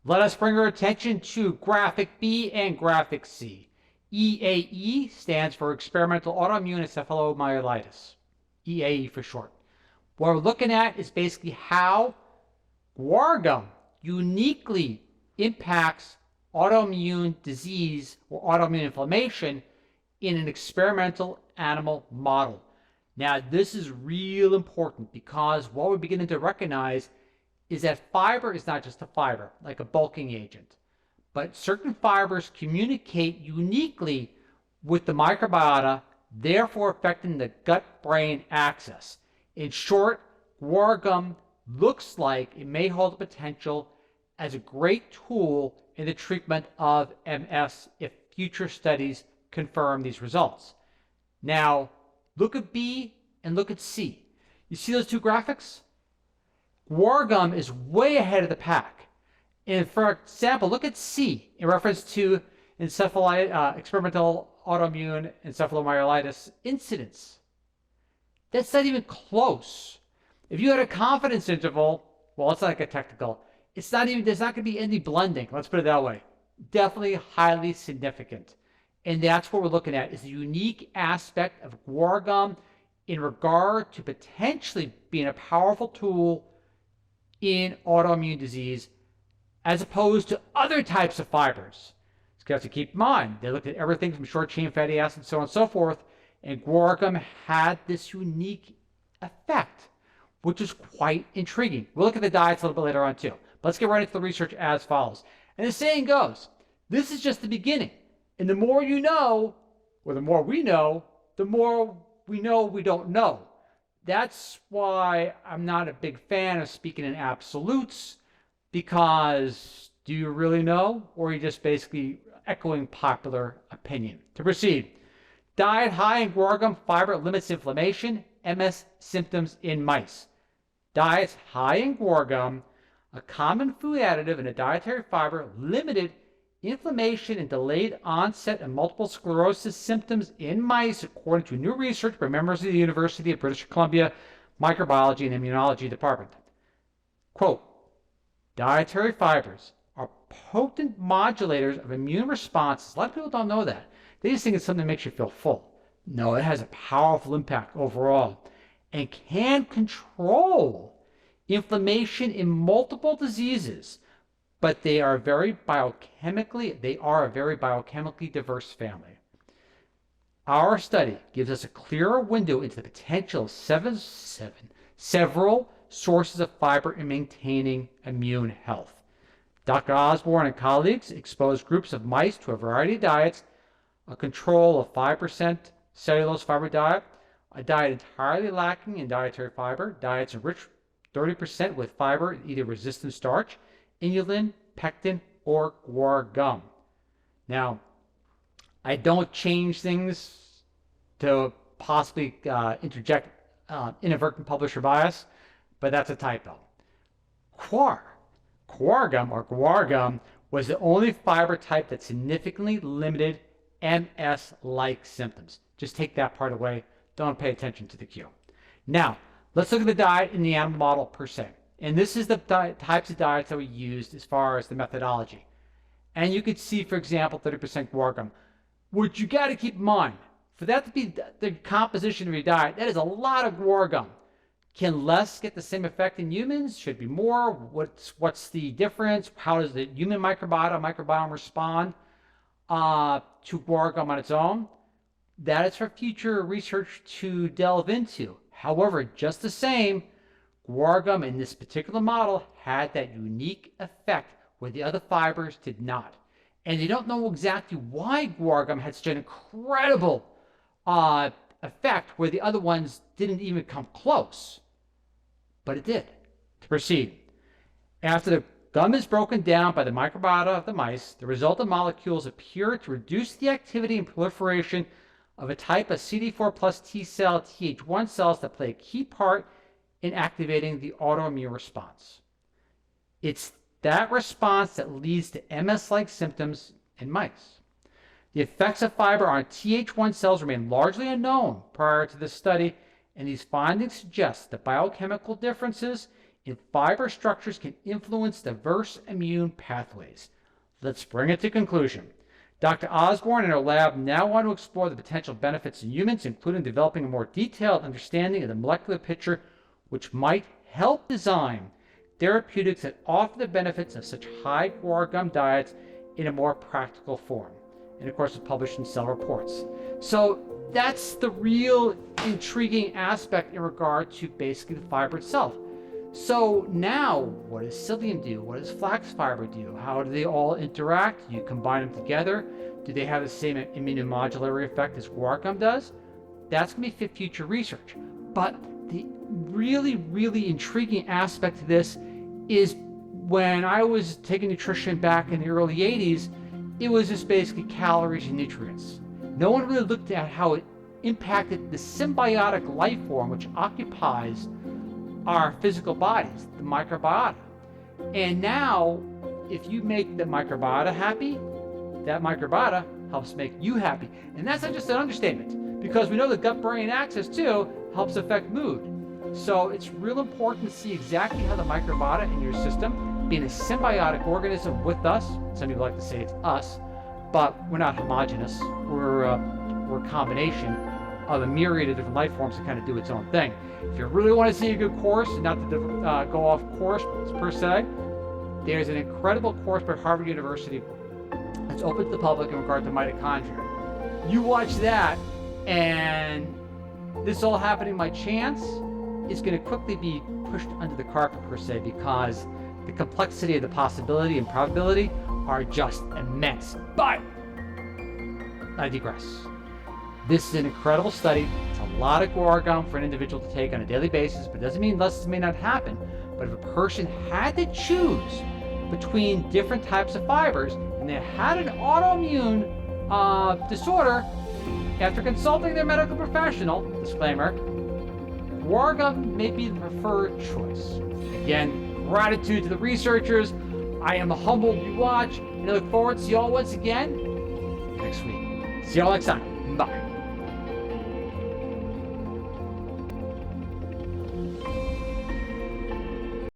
Let us bring our attention to graphic B and graphic C. EAE stands for experimental autoimmune encephalomyelitis. EAE for short. What we're looking at is basically how Guar Gum uniquely impacts autoimmune disease or autoimmune inflammation in an experimental animal model. Now, this is real important because what we're beginning to recognize is that fiber is not just a fiber, like a bulking agent, but certain fibers communicate uniquely with the microbiota, therefore affecting the gut-brain axis. In short, Guar Gum looks like it may hold the potential as a great tool in the treatment of MS if future studies confirm these results. Now, look at B and look at C. You see those two graphics? Guar Gum is way ahead of the pack. And for example, look at C in reference to experimental autoimmune encephalomyelitis incidence. That's not even close. If you had a confidence interval, well, it's not like a technical. It's not even, there's not going to be any blending. Let's put it that way. Definitely highly significant. And that's what we're looking at, is the unique aspect of Guar Gum in regard to potentially being a powerful tool in autoimmune disease as opposed to other types of fibers. So you have to keep in mind, they looked at everything from short-chain fatty acids, so on and so forth, and Guar Gum had this unique effect, which is quite intriguing. We'll look at the diets a little bit later on too. But let's get right into the research as follows. And the saying goes, this is just the beginning. And the more you know, or the more we know we don't know. That's why I'm not a big fan of speaking in absolutes, because do you really know, or are you just basically echoing popular opinion? To proceed, diet high in Guar Gum fiber limits inflammation, MS symptoms in mice. Diets high in Guar Gum, a common food additive and a dietary fiber, limited inflammation and delayed onset of multiple sclerosis symptoms in mice, according to new research by members of the University of British Columbia Microbiology and Immunology Department. Quote, dietary fibers are potent modulators of immune responses. A lot of people don't know that. They just think it's something that makes you feel full. No, it has a powerful impact overall and can control inflammation in multiple diseases, but they are a very biochemically diverse family. Our study gives us a clearer window into the potential of several sources of fiber in maintaining immune health. Dr. Osborne and colleagues exposed groups of mice to a variety of diets, a control of 5% cellulose fiber diet, a diet entirely lacking in dietary fiber, diets enriched 30% with fiber, either resistant starch, inulin, pectin, or Guar Gum. Now, I don't change things to possibly interject inadvertent publisher bias, but that's a typo. Guar Gum was the only fiber type that significantly limited MS-like symptoms. Just take that part away. Don't pay attention to the cue. Now, let's look at the diet in the animal model per se. And this is the types of diets that we used as far as the methodology. And you could see, for example, 30% Guar Gum. What you got to keep in mind, for that to be the composition of your diet, that is a lot of Guar Gum. Can less get the same effect in humans? Should it be more? What's the difference? How does the human microbiome respond to Guar Gum on its own? That is for future research to delve into. However, just the same, Guar Gum in this particular model had that unique effect where the other fibers did not. And they don't know exactly why Guar Gum had such an incredible effect where the other ones didn't even come close. But it did. To proceed, after the gum is broken down by the microbiota of the mice, the resultant molecules appear to reduce the activity and proliferation of a type of CD4 T cell, Th1 cells that play a key part in activating the autoimmune response. It's that response that leads to MS-like symptoms in mice. The effects of fiber on Th1 cells remain largely unknown prior to this study, and these findings suggest that biochemical differences in fiber structures can influence diverse immune pathways. Let's bring it to conclusion. Dr. Osborne and her lab now want to explore the potential benefits in humans, including developing a more detailed understanding of the molecular picture, which might help design therapeutics that offer the benefits of such high guar gum diets in a more practical form. And of course, it's published in Cell Reports. So that's the real intriguing aspect in regard to basically the fiber itself. So now, what does psyllium do? What does flax fiber do? How do they all interact? Do you combine them together? Do they have the same immunomodulatory effect as guar gum does? That's going to be future research. But the really, really intriguing aspect to this is when I was taking nutrition back in the early 80s, it was just basically calories and nutrients. No one really looked at how it impacted the symbiotic life form which occupies our physical bodies, the microbiota. And now, if you make the microbiota happy, that microbiota helps make you happy. And that's not just an understatement, because we know the gut-brain axis too helps affect mood. So it's real important to see exactly how the microbiota in your system, being a symbiotic organism with us, some people like to say it's us, but we're not homogeneous. We're a combination of a myriad of different life forms that kind of do its own thing. If you really want to see a good course, not to go off course per se, there's an incredible course by Harvard University that's open to the public in regard to mitochondria. You watch that, and this all happening by chance is going to quickly be pushed under the carpet per se, because the complexity of the possibility and probability are just immense. But I digress. This is an incredible study. It's a lot of guar gum for an individual to take on a daily basis, but it doesn't mean less may not happen. But if a person had to choose between different types of fibers and they had an autoimmune disorder, after consulting their medical professional, disclaimer, guar gum may be the preferred choice. Again, gratitude to the researchers. I am humbled you watch, and I look forward to see you all once again next week. See you all next time. Bye.